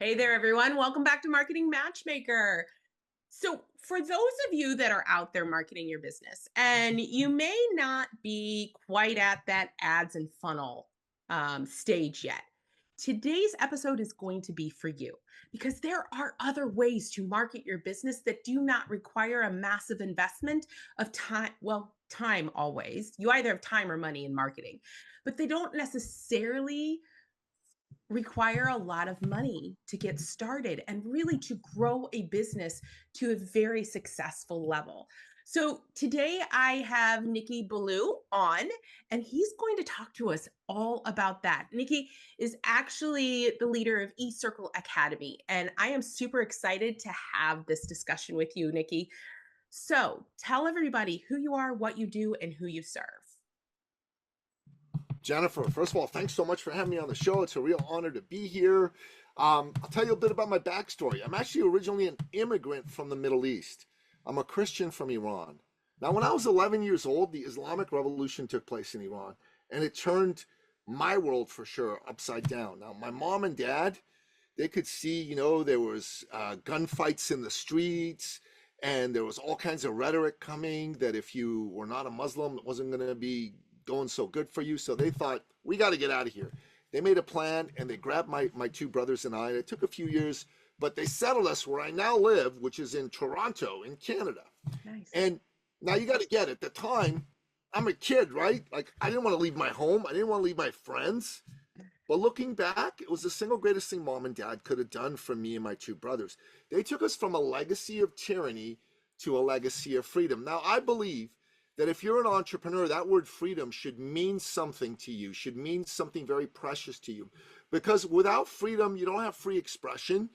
Hey there, everyone. Welcome back to Marketing Matchmaker. So, for those of you that are out there marketing your business, and you may not be quite at that ads and funnel stage yet, today's episode is going to be for you because there are other ways to market your business that do not require a massive investment of time. Well, time always. You either have time or money in marketing, but they don't necessarily require a lot of money to get started and really to grow a business to a very successful level. So today I have Nicky Billou on, and he's going to talk to us all about that. Nicky is actually the leader of eCircle Academy, and I am super excited to have this discussion with you, Nicky. So tell everybody who you are, what you do, and who you serve. Jennifer, first of all, thanks so much for having me on the show. It's a real honor to be here. I'll tell you a bit about my backstory. I'm actually originally an immigrant from the Middle East. I'm a Christian from Iran. Now, when I was 11 years old, the Islamic Revolution took place in Iran, and it turned my world for sure upside down. Now, my mom and dad, they could see, there was gunfights in the streets, and there was all kinds of rhetoric coming that if you were not a Muslim, it wasn't going to be going so good for you. So they thought, we got to get out of here. They made a plan and they grabbed my two brothers and I. And it took a few years, but they settled us where I now live, which is in Toronto, in Canada. Nice. And now you got to get it. At the time, I'm a kid, right? Like, I didn't want to leave my home. I didn't want to leave my friends. But looking back, it was the single greatest thing mom and dad could have done for me and my two brothers. They took us from a legacy of tyranny to a legacy of freedom. Now, I believe that if you're an entrepreneur, that word freedom should mean something to you, should mean something very precious to you. Because without freedom, you don't have free expression.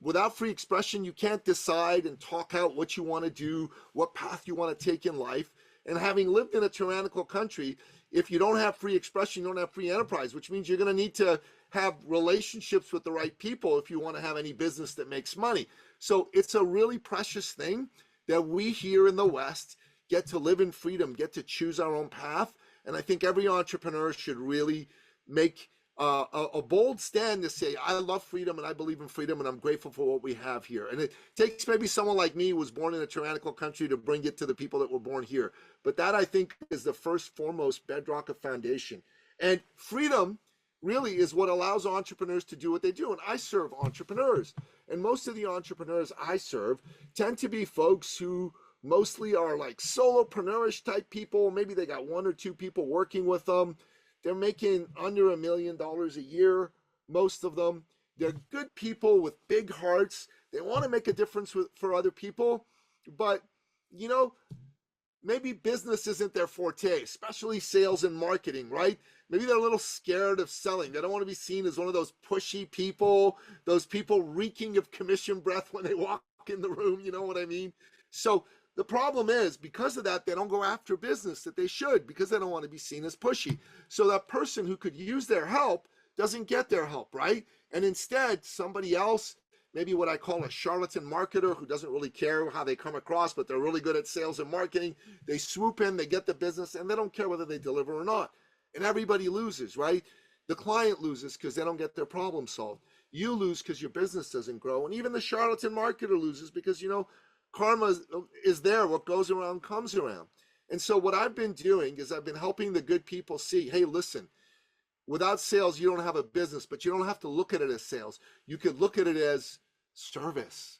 Without free expression, you can't decide and talk out what you want to do, what path you want to take in life. And having lived in a tyrannical country, if you don't have free expression, you don't have free enterprise, which means you're going to need to have relationships with the right people if you want to have any business that makes money. So it's a really precious thing that we here in the West get to live in freedom, get to choose our own path. And I think every entrepreneur should really make a bold stand to say, I love freedom and I believe in freedom and I'm grateful for what we have here. And it takes maybe someone like me who was born in a tyrannical country to bring it to the people that were born here. But that, I think, is the first foremost bedrock of foundation. And freedom really is what allows entrepreneurs to do what they do. And I serve entrepreneurs. And most of the entrepreneurs I serve tend to be folks who mostly are like solopreneurs type people. Maybe they got one or two people working with them. They're making under $1 million a year, most of them. They're good people with big hearts. They want to make a difference for other people. But, maybe business isn't their forte, especially sales and marketing, right? Maybe they're a little scared of selling. They don't want to be seen as one of those pushy people, those people reeking of commission breath when they walk in the room, you know what I mean? So the problem is, because of that, they don't go after business that they should because they don't want to be seen as pushy. So that person who could use their help doesn't get their help, right? And instead, somebody else, maybe what I call a charlatan marketer who doesn't really care how they come across, but they're really good at sales and marketing. They swoop in, they get the business, and they don't care whether they deliver or not. And everybody loses, right? The client loses because they don't get their problem solved. You lose because your business doesn't grow. And even the charlatan marketer loses because, karma is there. What goes around comes around. And so what I've been doing is I've been helping the good people see, hey, listen, without sales, you don't have a business, but you don't have to look at it as sales. You could look at it as service.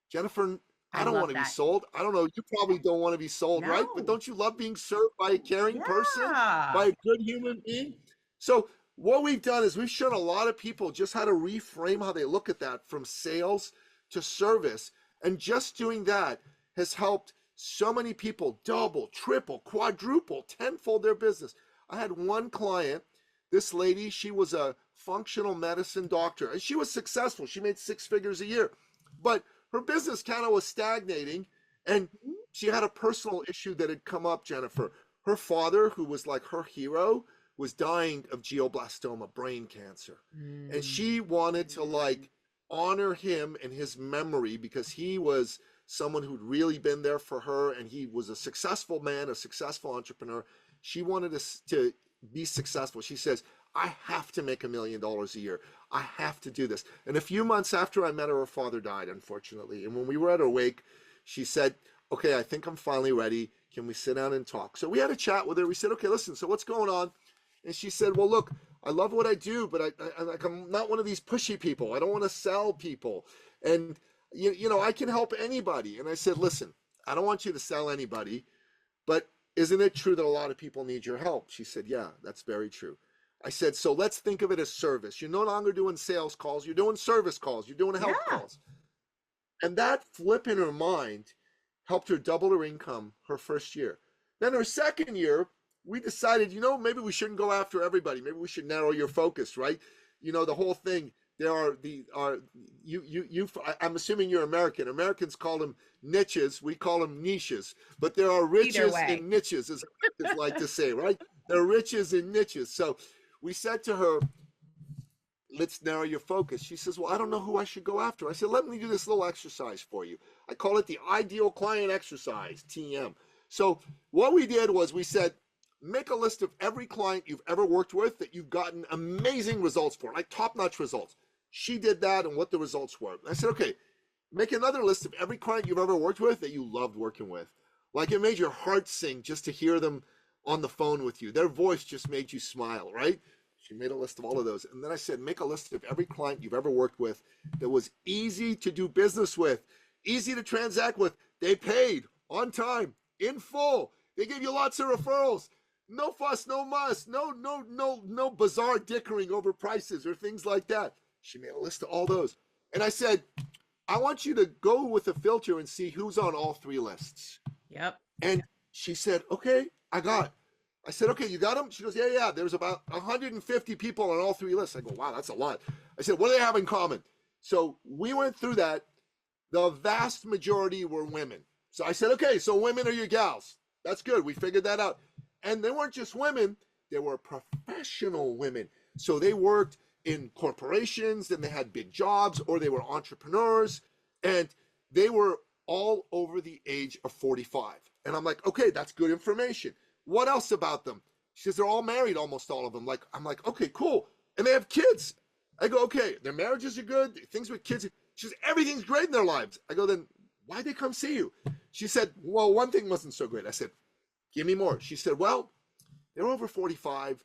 Jennifer, I don't want to be sold. I don't know. You probably don't want to be sold, right? But don't you love being served by a caring person, by a good human being? So what we've done is we've shown a lot of people just how to reframe how they look at that from sales to service. And just doing that has helped so many people double, triple, quadruple, tenfold their business. I had one client, this lady, she was a functional medicine doctor, and she was successful. She made 6 figures a year, but her business kind of was stagnating, and she had a personal issue that had come up, Jennifer. Her father, who was like her hero, was dying of glioblastoma, brain cancer. And she wanted to honor him and his memory because he was someone who'd really been there for her, and he was a successful man, a successful entrepreneur. She wanted us to be successful. She says, I have to make $1 million a year. I have to do this. And a few months after I met her, her father died, unfortunately. And when we were at her wake, she said, okay, I think I'm finally ready. Can we sit down and talk? So we had a chat with her. We said, okay, listen, so what's going on? And she said, well, look, I love what I do, but I'm not one of these pushy people. I don't want to sell people. And, I can help anybody. And I said, listen, I don't want you to sell anybody, but isn't it true that a lot of people need your help? She said, yeah, that's very true. I said, so let's think of it as service. You're no longer doing sales calls. You're doing service calls. You're doing help Yeah. calls. And that flip in her mind helped her double her income her first year. Then her second year, we decided, maybe we shouldn't go after everybody. Maybe we should narrow your focus, right? The whole thing. I'm assuming you're American. Americans call them niches. We call them niches. But there are Either riches way. in niches, as Americans like to say, right? There are riches in niches. So we said to her, let's narrow your focus. She says, well, I don't know who I should go after. I said, let me do this little exercise for you. I call it the ideal client exercise, TM. So what we did was we said, make a list of every client you've ever worked with that you've gotten amazing results for, like top-notch results. She did that and what the results were. I said, okay, make another list of every client you've ever worked with that you loved working with. Like it made your heart sing just to hear them on the phone with you. Their voice just made you smile, right? She made a list of all of those. And then I said, make a list of every client you've ever worked with that was easy to do business with, easy to transact with. They paid on time, in full. They gave you lots of referrals. No fuss, no muss, no bizarre dickering over prices or things like that. She made a list of all those. And I said, I want you to go with a filter and see who's on all three lists. Yep. And she said, okay, I got it. I said, okay, you got them? She goes, yeah. There's about 150 people on all three lists. I go, wow, that's a lot. I said, what do they have in common? So we went through that. The vast majority were women. So I said, okay, so women are your gals. That's good. We figured that out. And they weren't just women. They were professional women. So they worked in corporations and they had big jobs, or they were entrepreneurs, and they were all over the age of 45. And I'm like, okay, that's good information. What else about them? She says, they're all married, almost all of them. I'm like, okay, cool. And they have kids. I go, okay, their marriages are good, things with kids. She says, everything's great in their lives. I go, then why'd they come see you? She said, well, one thing wasn't so great. I said, give me more. She said, well, they're over 45.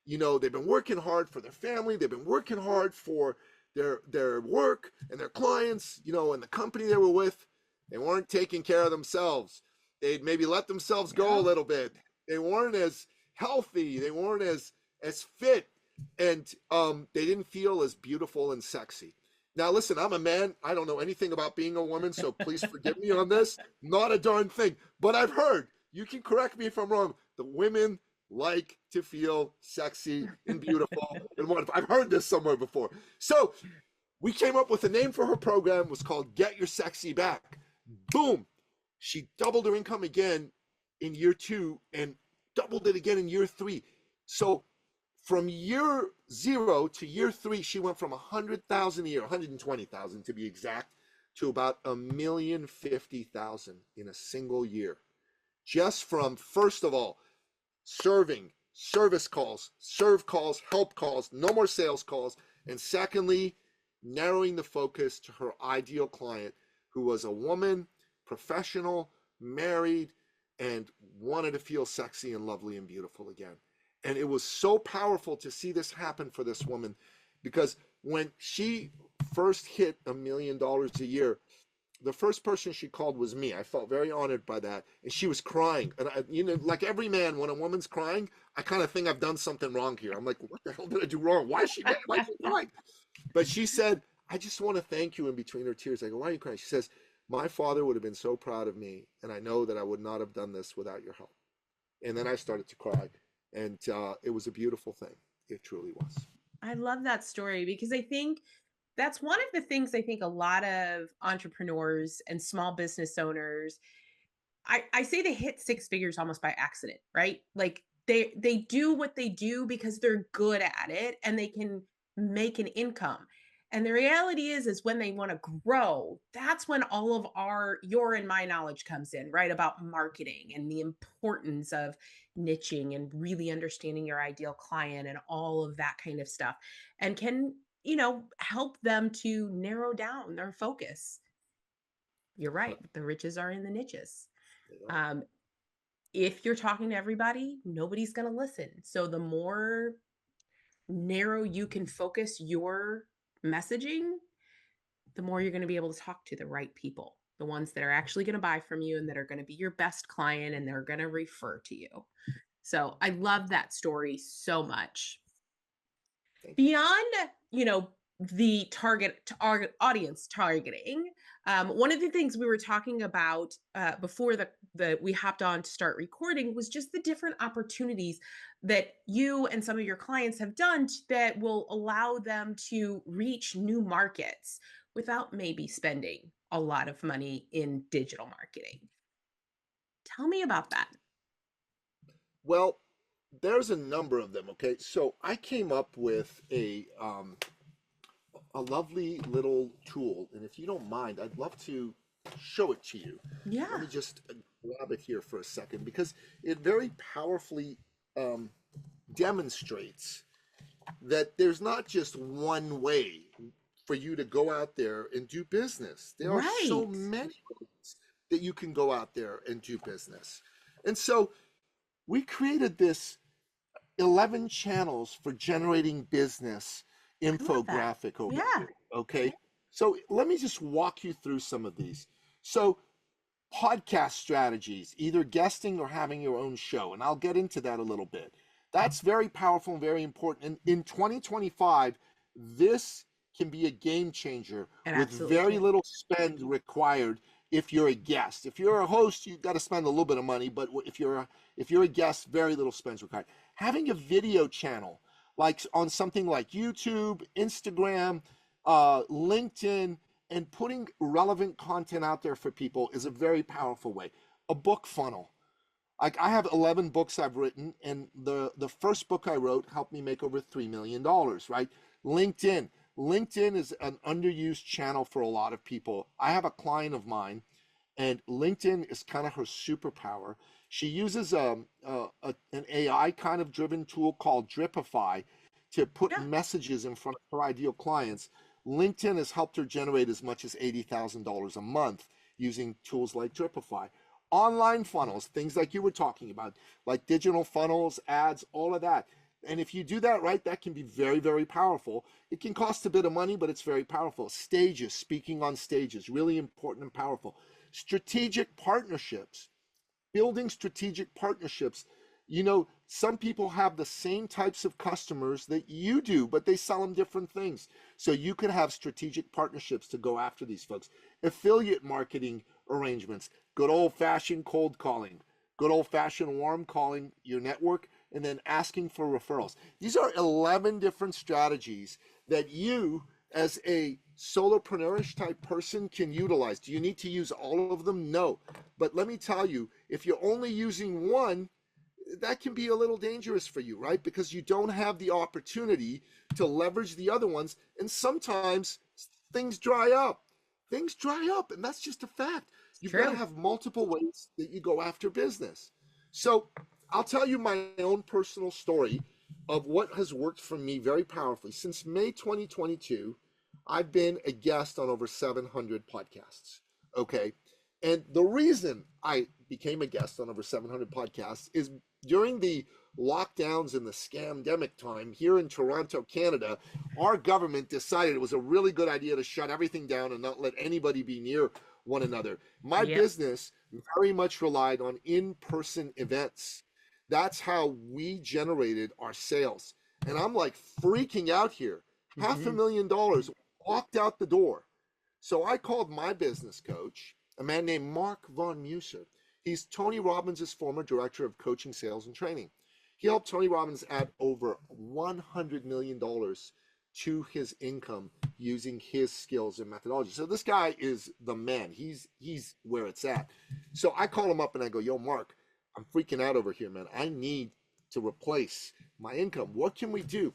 They've been working hard for their family. They've been working hard for their work and their clients, and the company they were with. They weren't taking care of themselves. They'd maybe let themselves go a little bit. They weren't as healthy. They weren't as fit. And they didn't feel as beautiful and sexy. Now, listen, I'm a man. I don't know anything about being a woman, so please forgive me on this. Not a darn thing. But I've heard, you can correct me if I'm wrong, the women like to feel sexy and beautiful and wonderful. I've heard this somewhere before. So we came up with a name for her program. It was called Get Your Sexy Back. Boom. She doubled her income again in year 2 and doubled it again in year 3. So from year 0 to year 3, she went from 100,000 a year, 120,000 to be exact, to about $1,050,000 in a single year. Just from, first of all, serving, service calls, serve calls, help calls, no more sales calls. And secondly, narrowing the focus to her ideal client, who was a woman, professional, married, and wanted to feel sexy and lovely and beautiful again. And it was so powerful to see this happen for this woman, because when she first hit $1 million a year, the first person she called was me. I felt very honored by that. And she was crying. And like every man, when a woman's crying, I kind of think I've done something wrong here. I'm like, what the hell did I do wrong? Why is she crying? But she said, I just want to thank you, in between her tears. I go, why are you crying? She says, my father would have been so proud of me, and I know that I would not have done this without your help. And then I started to cry. And it was a beautiful thing. It truly was. I love that story, because I think that's one of the things I think a lot of entrepreneurs and small business owners, I say they hit 6 figures almost by accident, right? Like they do what they do because they're good at it and they can make an income. And the reality is when they want to grow, that's when all of your and my knowledge comes in, right? About marketing and the importance of niching and really understanding your ideal client and all of that kind of stuff. And can, help them to narrow down their focus. You're right. The riches are in the niches. You know? Um, if you're talking to everybody, nobody's going to listen. So the more narrow you can focus your messaging, the more you're going to be able to talk to the right people, the ones that are actually going to buy from you and that are going to be your best client and they're going to refer to you. So I love that story so much. Thank you. Beyond, the audience targeting, one of the things we were talking about before the we hopped on to start recording was just the different opportunities that you and some of your clients have done that will allow them to reach new markets without maybe spending a lot of money in digital marketing. Tell me about that. Well, there's a number of them. Okay, so I came up with a lovely little tool, and if you don't mind, I'd love to show it to you. Let Yeah. me just grab it here for a second because it very powerfully um, demonstrates that there's not just one way for you to go out there and do business. There are so Right. many ways that you can go out there and do business. And so we created this 11 channels for generating business I love that. infographic over Yeah. here. Okay. So let me just walk you through some of these. So, podcast strategies, either guesting or having your own show. And I'll get into that a little bit. That's very powerful and very important. And in 2025, this can be a game changer It with absolutely very can. little spend required if you're a guest. If you're a host, you've got to spend a little bit of money, but if you're a guest, very little spends required. Having a video channel like on something like YouTube, Instagram, LinkedIn, and putting relevant content out there for people is a very powerful way. A book funnel. Like I have 11 books I've written, and the first book I wrote helped me make over $3 million, right? LinkedIn. LinkedIn is an underused channel for a lot of people. I have a client of mine, and LinkedIn is kind of her superpower. She uses an AI kind of driven tool called Dripify to put Yeah. messages in front of her ideal clients. LinkedIn has helped her generate as much as $80,000 a month using tools like Dripify. Online funnels, things like you were talking about, like digital funnels, ads, all of that. And if you do that right, that can be very, very powerful. It can cost a bit of money, but it's very powerful. Stages, speaking on stages, really important and powerful. Strategic partnerships, building strategic partnerships. Some people have the same types of customers that you do, but they sell them different things. So you could have strategic partnerships to go after these folks. Affiliate marketing arrangements, good old fashioned cold calling, good old fashioned warm calling your network, and then asking for referrals. These are 11 different strategies that you, as a solopreneurish type person, can utilize. Do you need to use all of them? No. But let me tell you, if you're only using one, that can be a little dangerous for you, right? Because you don't have the opportunity to leverage the other ones. And sometimes things dry up. Things dry up, and that's just a fact. It's You've got to true. have multiple ways that you go after business. So I'll tell you my own personal story of what has worked for me very powerfully. Since May 2022, I've been a guest on over 700 podcasts. Okay. And the reason I became a guest on over 700 podcasts is during the lockdowns and the scamdemic time here in Toronto, Canada, our government decided it was a really good idea to shut everything down and not let anybody be near one another. My Yep. business very much relied on in-person events. That's how we generated our sales. And I'm like freaking out here. Half a Hmm. million dollars walked out the door. So I called my business coach, a man named Mark Von Muser. He's Tony Robbins' former director of coaching, sales, and training. He helped Tony Robbins add over $100 million to his income using his skills and methodology. So this guy is the man. He's where it's at. So I call him up and I go, yo, Mark, I'm freaking out over here, man. I need to replace my income. What can we do?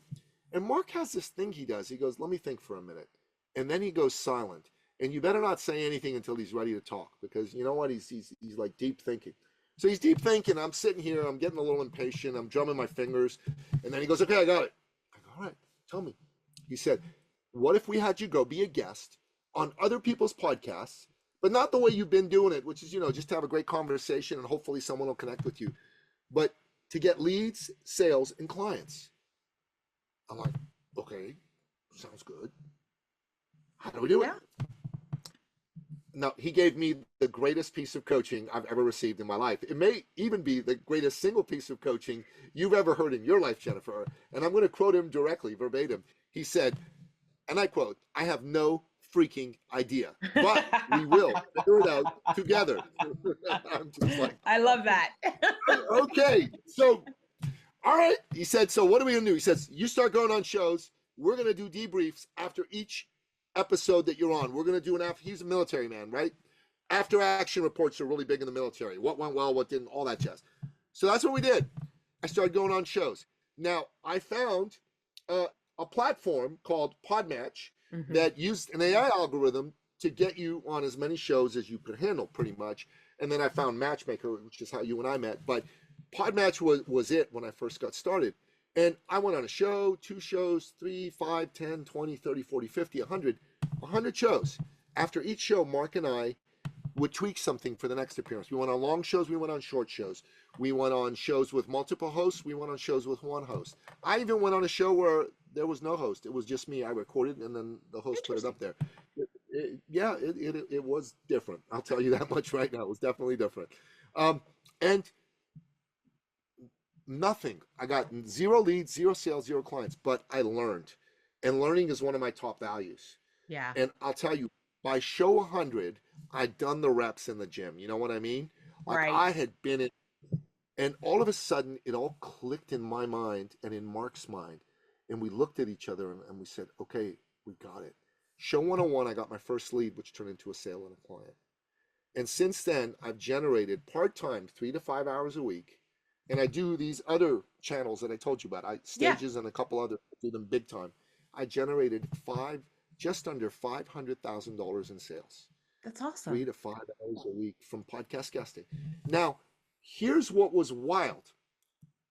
And Mark has this thing he does. He goes, let me think for a minute. And then he goes silent. And you better not say anything until he's ready to talk, because you know what? He's like deep thinking. So he's deep thinking. I'm sitting here. I'm getting a little impatient. I'm drumming my fingers. And then he goes, okay, I got it. I go, all right, tell me. He said, what if we had you go be a guest on other people's podcasts, but not the way you've been doing it, which is, just to have a great conversation and hopefully someone will connect with you, but to get leads, sales, and clients. I'm like, okay, sounds good. How do we do it? Now, he gave me the greatest piece of coaching I've ever received in my life. It may even be the greatest single piece of coaching you've ever heard in your life, Jennifer. And I'm going to quote him directly, verbatim. He said, and I quote, "I have no freaking idea, but we will figure it out together." I'm just like, I love that. Okay, so, all right. He said, so what are we going to do? He says, you start going on shows. We're going to do debriefs after each episode that you're on. We're going to do he's a military man, right? After action reports are really big in the military. What went well, what didn't, all that jazz. So that's what we did. I started going on shows. Now, I found a platform called Podmatch that used an AI algorithm to get you on as many shows as you could handle, pretty much. And then I found Matchmaker, which is how you and I met. But Podmatch was it when I first got started. And I went on a show, 2 shows, 3, 5, 10, 20, 30, 40, 50, 100 shows. After each show, Mark and I would tweak something for the next appearance. We went on long shows, we went on short shows. We went on shows with multiple hosts, we went on shows with one host. I even went on a show where there was no host. It was just me. I recorded and then the host put it up there. It was different. I'll tell you that much right now. It was definitely different. And nothing. I got 0 leads, 0 sales, 0 clients, but I learned. And learning is one of my top values. Yeah. And I'll tell you, by show 100, I'd done the reps in the gym. You know what I mean? Like Right. I had been in, and all of a sudden it all clicked in my mind and in Mark's mind. And we looked at each other and we said, okay, we got it. Show 101, I got my first lead, which turned into a sale and a client. And since then, I've generated part-time 3 to 5 hours a week. And I do these other channels that I told you about. Stages and a couple other, do them big time. I generated just under $500,000 in sales. That's awesome. 3 to 5 hours a week from podcast guesting. Now, here's what was wild.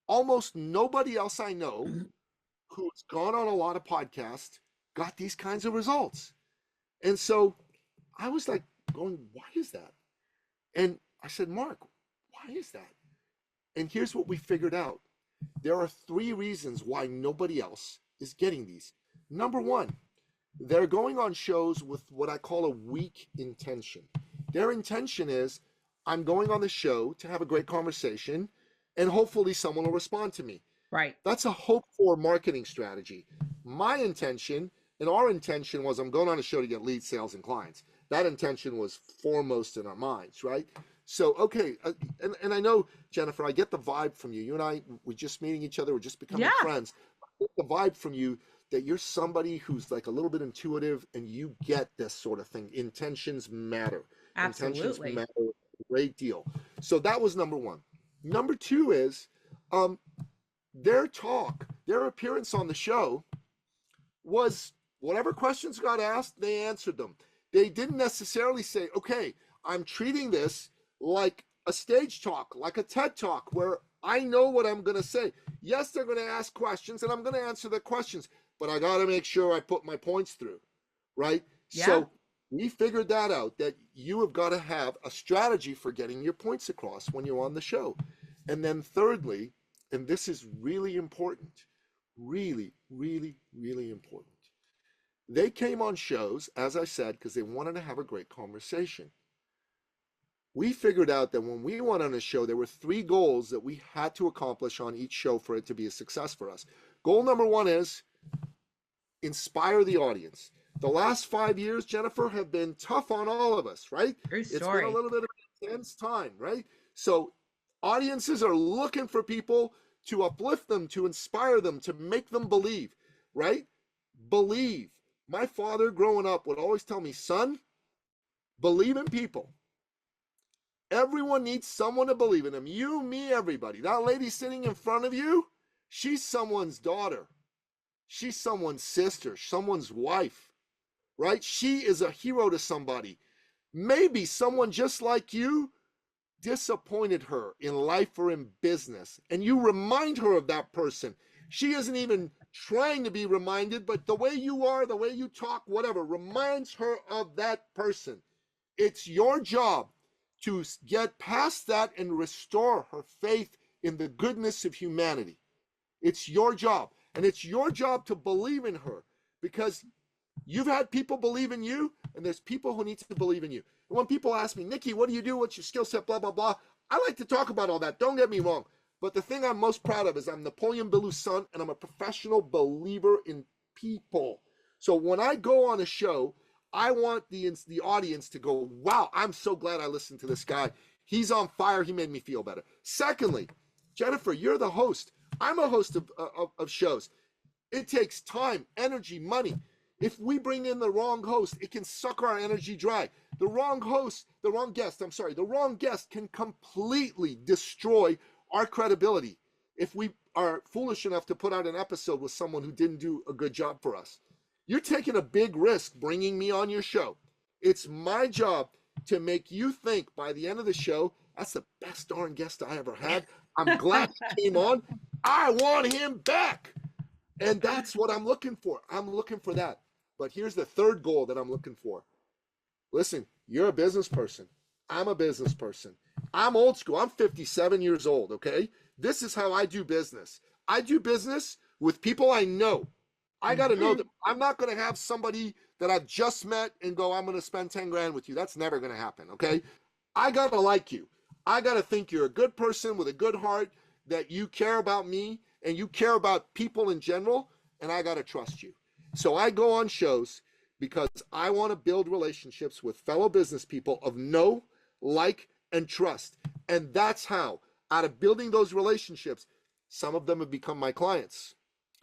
Almost nobody else I know who's gone on a lot of podcasts got these kinds of results. And so I was like going, why is that? And I said, Mark, why is that? And here's what we figured out. There are 3 reasons why nobody else is getting these. Number 1, they're going on shows with what I call a weak intention. Their intention is, I'm going on the show to have a great conversation and hopefully someone will respond to me. Right. That's a hope-for marketing strategy. My intention and our intention was, I'm going on a show to get lead sales and clients. That intention was foremost in our minds, right? So, okay, and I know, Jennifer, I get the vibe from you. You and I, we're just meeting each other. We're just becoming friends. I get the vibe from you that you're somebody who's like a little bit intuitive and you get this sort of thing. Intentions matter. Absolutely. Intentions matter a great deal. So that was number 1. Number 2 is their appearance on the show was whatever questions got asked, they answered them. They didn't necessarily say, okay, I'm treating this like a stage talk, like a TED talk, where I know what I'm going to say. Yes, they're going to ask questions and I'm going to answer the questions, but I got to make sure I put my points through, right? Yeah. So we figured that out, that you have got to have a strategy for getting your points across when you're on the show. And then thirdly, and this is really important, really, really, really important. They came on shows, as I said, because they wanted to have a great conversation. We figured out that when we went on a show, there were 3 goals that we had to accomplish on each show for it to be a success for us. Goal number 1 is inspire the audience. The last 5 years, Jennifer, have been tough on all of us, right? True story. It's been a little bit of an intense time, right? So audiences are looking for people to uplift them, to inspire them, to make them believe, right? Believe. My father growing up would always tell me, son, believe in people. Everyone needs someone to believe in them. You, me, everybody. That lady sitting in front of you, she's someone's daughter. She's someone's sister, someone's wife. right? She is a hero to somebody. Maybe someone just like you disappointed her in life or in business, and you remind her of that person. She isn't even trying to be reminded, but the way you are, the way you talk, whatever, reminds her of that person. It's your job to get past that and restore her faith in the goodness of humanity. It's your job. And it's your job to believe in her, because you've had people believe in you, and there's people who need to believe in you. And when people ask me, Nikki, what do you do? What's your skill set? Blah, blah, blah. I like to talk about all that. Don't get me wrong. But the thing I'm most proud of is I'm Napoleon Billou's son, and I'm a professional believer in people. So when I go on a show, I want the audience to go, wow, I'm so glad I listened to this guy. He's on fire. He made me feel better. Secondly, Jennifer, you're the host. I'm a host of shows. It takes time, energy, money. If we bring in the wrong host, it can suck our energy dry. The wrong guest can completely destroy our credibility if we are foolish enough to put out an episode with someone who didn't do a good job for us. You're taking a big risk bringing me on your show. It's my job to make you think by the end of the show, that's the best darn guest I ever had. I'm glad he came on. I want him back. And that's what I'm looking for. I'm looking for that. But here's the third goal that I'm looking for. Listen, you're a business person. I'm a business person. I'm old school. I'm 57 years old, okay? This is how I do business. I do business with people I know. I got to know them. I'm not going to have somebody that I've just met and go, I'm going to spend 10 grand with you. That's never going to happen, okay? I got to like you. I got to think you're a good person with a good heart, that you care about me and you care about people in general, and I got to trust you. So I go on shows because I want to build relationships with fellow business people of know, like, and trust. And that's how, out of building those relationships, some of them have become my clients.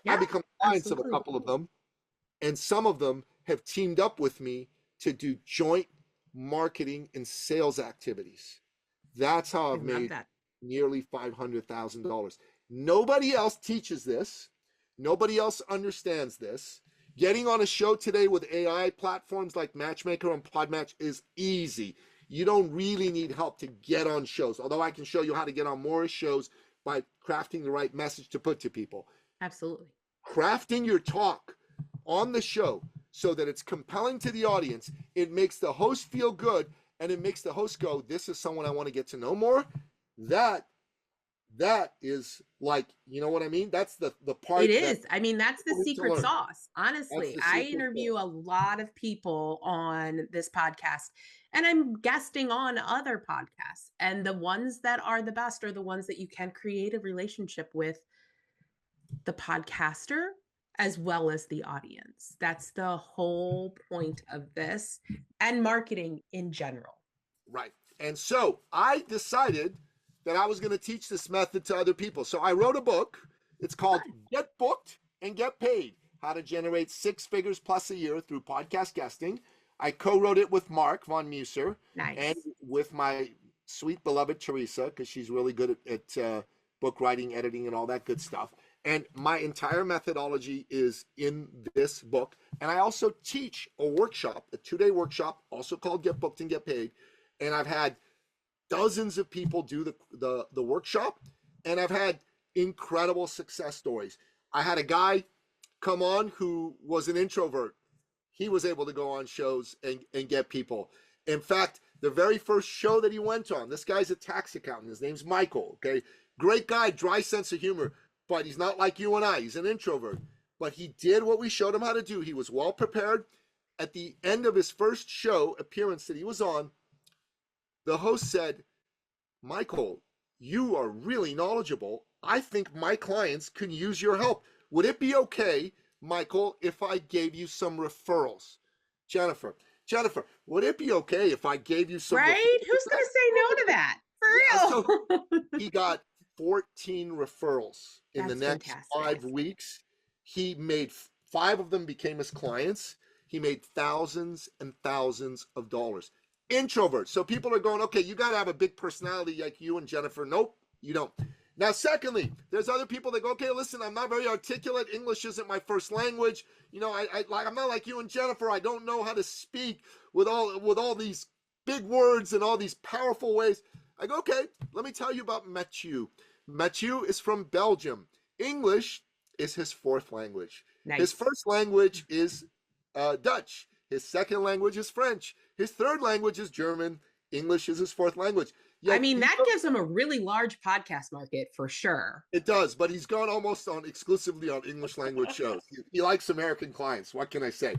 Yeah, I become clients absolutely. of a couple of them, and some of them have teamed up with me to do joint marketing and sales activities. That's how I've made nearly $500,000. Nobody else teaches this. Nobody else understands this. Getting on a show today with AI platforms like Matchmaker and Podmatch is easy. You don't really need help to get on shows, although I can show you how to get on more shows by crafting the right message to put to people. Absolutely. Crafting your talk on the show so that it's compelling to the audience, it makes the host feel good, and it makes the host go, this is someone I want to get to know more. That is, like, you know what I mean? That's the part. It is. I mean, that's the secret sauce. Honestly, I interview sauce. a lot of people on this podcast, and I'm guesting on other podcasts. And the ones that are the best are the ones that you can create a relationship with the podcaster as well as the audience. That's the whole point of this and marketing in general. Right. And so I decided that I was going to teach this method to other people. So I wrote a book. It's called Get Booked and Get Paid: How to Generate 6 Figures Plus a Year Through Podcast Guesting. I co-wrote it with Mark von Muser. Nice. And with my sweet beloved Teresa, because she's really good at book writing, editing, and all that good stuff. And my entire methodology is in this book. And I also teach a workshop, a 2-day workshop, also called Get Booked and Get Paid. And I've had dozens of people do the workshop, and I've had incredible success stories. I had a guy come on who was an introvert. He was able to go on shows and get people. In fact, the very first show that he went on, this guy's a tax accountant. His name's Michael, okay? Great guy, dry sense of humor, but he's not like you and I. He's an introvert. But he did what we showed him how to do. He was well prepared. At the end of his first show appearance that he was on, the host said, Michael, you are really knowledgeable. I think my clients can use your help. Would it be okay, Michael, if I gave you some referrals? Jennifer, would it be okay if I gave you some Right? Who's going to say no to that? For real. So he got 14 referrals in the next fantastic. 5 weeks. He made 5 of them became his clients. He made thousands and thousands of dollars. Introvert. So people are going, okay, you got to have a big personality like you and Jennifer. Nope, you don't. Now, secondly, there's other people that go, okay, listen, I'm not very articulate. English isn't my first language. You know, I'm not like you and Jennifer. I don't know how to speak with all these big words and all these powerful ways. I go, okay, let me tell you about Mathieu. Mathieu is from Belgium. English is his fourth language. Nice. His first language is Dutch. His second language is French. His third language is German. English is his fourth language. Yet that gives him a really large podcast market for sure. It does, but he's gone almost exclusively on English language shows. He likes American clients. What can I say?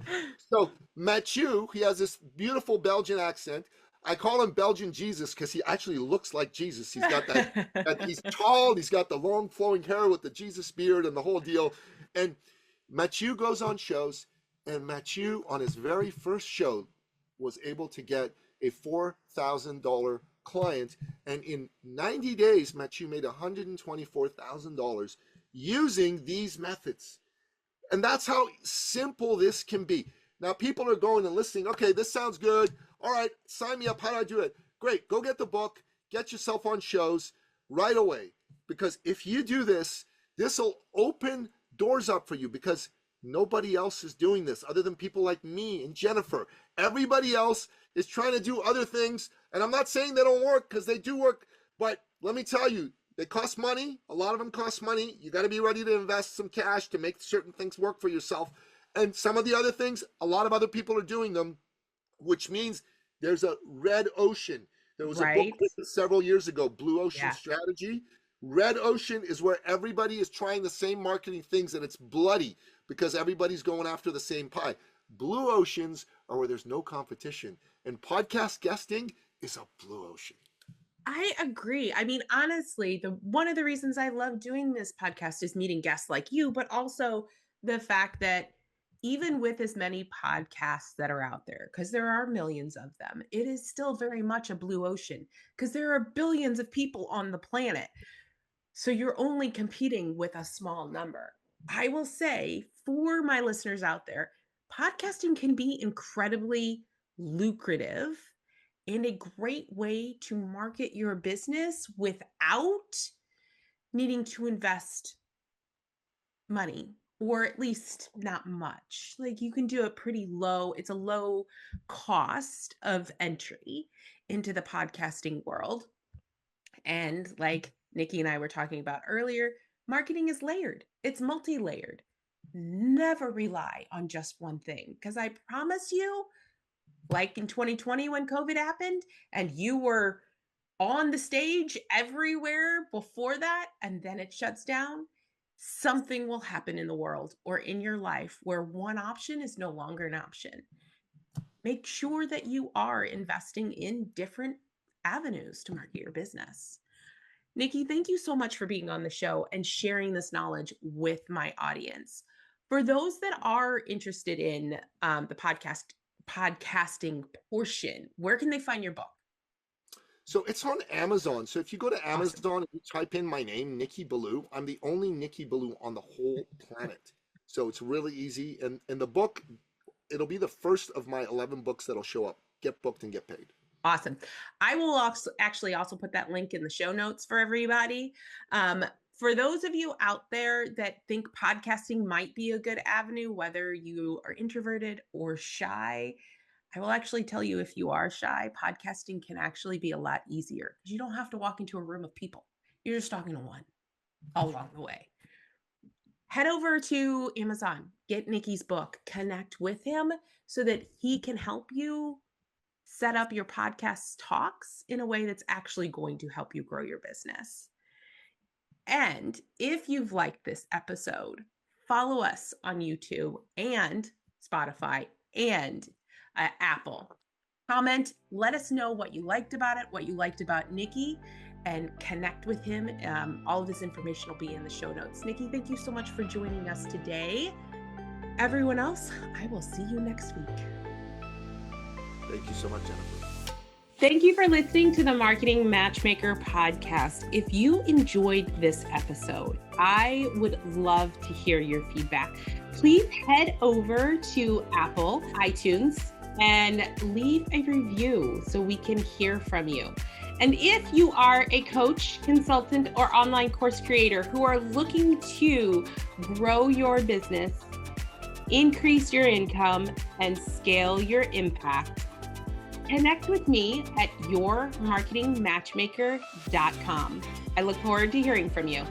So Mathieu, he has this beautiful Belgian accent. I call him Belgian Jesus because he actually looks like Jesus. He's got that he's tall. He's got the long flowing hair with the Jesus beard and the whole deal. And Mathieu goes on shows, and Mathieu on his very first show was able to get a $4,000 client, and in 90 days Mathieu made $124,000 using these methods. And that's how simple this can be. Now people are going and listening, okay, this sounds good, all right, sign me up. How do I do it? Great, go get the book, get yourself on shows right away, because if you do this, this will open doors up for you, because nobody else is doing this other than people like me and Jennifer. Everybody else is trying to do other things. And I'm not saying they don't work, because they do work. But let me tell you, they cost money. A lot of them cost money. You got to be ready to invest some cash to make certain things work for yourself. And some of the other things, a lot of other people are doing them, which means there's a red ocean. There was a book several years ago, Blue Ocean Strategy. Red ocean is where everybody is trying the same marketing things, and it's bloody because everybody's going after the same pie. Blue oceans are where there's no competition, and podcast guesting is a blue ocean. I agree. I mean, honestly, one of the reasons I love doing this podcast is meeting guests like you, but also the fact that even with as many podcasts that are out there, because there are millions of them, it is still very much a blue ocean, because there are billions of people on the planet. So you're only competing with a small number. I will say, for my listeners out there, podcasting can be incredibly lucrative and a great way to market your business without needing to invest money, or at least not much. Like, you can do it pretty low. It's a low cost of entry into the podcasting world. And like Nikki and I were talking about earlier, marketing is layered. It's multi-layered. Never rely on just one thing, because I promise you, like in 2020 when COVID happened and you were on the stage everywhere before that, and then it shuts down, something will happen in the world or in your life where one option is no longer an option. Make sure that you are investing in different avenues to market your business. Nikki, thank you so much for being on the show and sharing this knowledge with my audience. For those that are interested in the podcasting portion, where can they find your book? So it's on Amazon. So if you go to Amazon and you type in my name, Nicky Billou, I'm the only Nicky Ballou on the whole planet. So it's really easy. And the book, it'll be the first of my 11 books that'll show up. Get booked and get paid. Awesome. I will also put that link in the show notes for everybody. For those of you out there that think podcasting might be a good avenue, whether you are introverted or shy, I will actually tell you, if you are shy, podcasting can actually be a lot easier, because you don't have to walk into a room of people. You're just talking to one all along the way. Head over to Amazon, get Nikki's book, connect with him so that he can help you set up your podcast talks in a way that's actually going to help you grow your business. And if you've liked this episode, follow us on YouTube and Spotify and Apple. Comment, let us know what you liked about it, what you liked about Nikki, and connect with him. All of this information will be in the show notes. Nikki, thank you so much for joining us today. Everyone else, I will see you next week. Thank you so much, Jennifer. Thank you for listening to the Marketing Matchmaker podcast. If you enjoyed this episode, I would love to hear your feedback. Please head over to Apple, iTunes, and leave a review so we can hear from you. And if you are a coach, consultant, or online course creator who are looking to grow your business, increase your income, and scale your impact, connect with me at yourmarketingmatchmaker.com. I look forward to hearing from you.